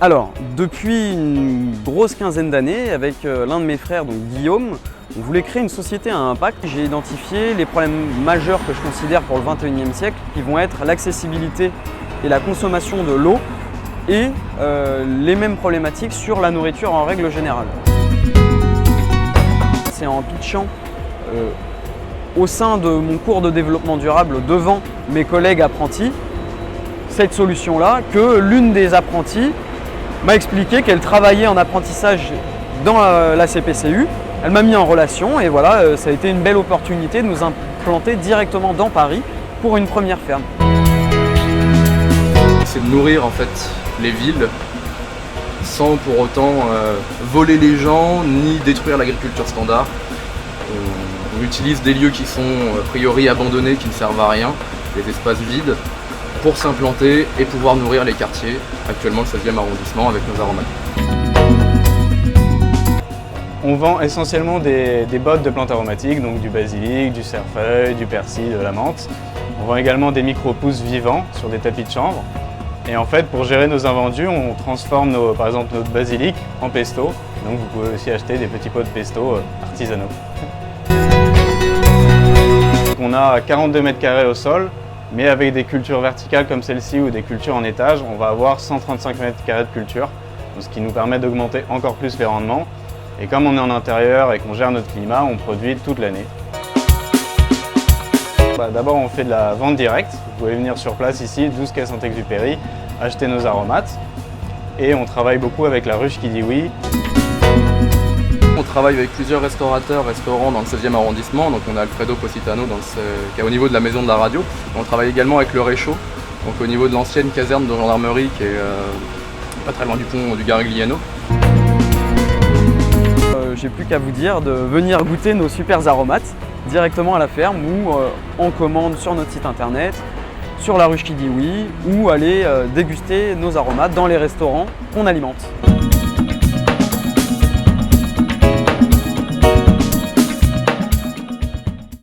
Alors, depuis une grosse quinzaine d'années, avec l'un de mes frères, donc Guillaume, on voulait créer une société à impact. J'ai identifié les problèmes majeurs que je considère pour le 21e siècle, qui vont être l'accessibilité et la consommation de l'eau, et les mêmes problématiques sur la nourriture en règle générale. C'est en pitchant au sein de mon cours de développement durable devant mes collègues apprentis, cette solution-là, que l'une des apprenties m'a expliqué qu'elle travaillait en apprentissage dans la CPCU. Elle m'a mis en relation et voilà, ça a été une belle opportunité de nous implanter directement dans Paris pour une première ferme. C'est de nourrir en fait les villes sans pour autant voler les gens ni détruire l'agriculture standard. On utilise des lieux qui sont a priori abandonnés, qui ne servent à rien, des espaces vides, pour s'implanter et pouvoir nourrir les quartiers, actuellement le 16e arrondissement avec nos aromates. On vend essentiellement des bottes de plantes aromatiques, donc du basilic, du cerfeuil, du persil, de la menthe. On vend également des micro-pousses vivants sur des tapis de chanvre. Et en fait, pour gérer nos invendus, on transforme par exemple notre basilic en pesto. Donc vous pouvez aussi acheter des petits pots de pesto artisanaux. On a 42 mètres carrés au sol, mais avec des cultures verticales comme celle-ci ou des cultures en étage, on va avoir 135 mètres carrés de culture, ce qui nous permet d'augmenter encore plus les rendements. Et comme on est en intérieur et qu'on gère notre climat, on produit toute l'année. D'abord, on fait de la vente directe. Vous pouvez venir sur place ici, 12 quai Saint-Exupéry, acheter nos aromates. Et on travaille beaucoup avec la ruche qui dit oui. On travaille avec plusieurs restaurants dans le 16e arrondissement. Donc on a Alfredo Positano qui est au niveau de la maison de la radio. On travaille également avec le Réchaud, donc au niveau de l'ancienne caserne de gendarmerie qui est pas très loin du pont du Garigliano. J'ai plus qu'à vous dire de venir goûter nos super aromates directement à la ferme ou en commande sur notre site internet, sur la ruche qui dit oui, ou aller déguster nos aromates dans les restaurants qu'on alimente.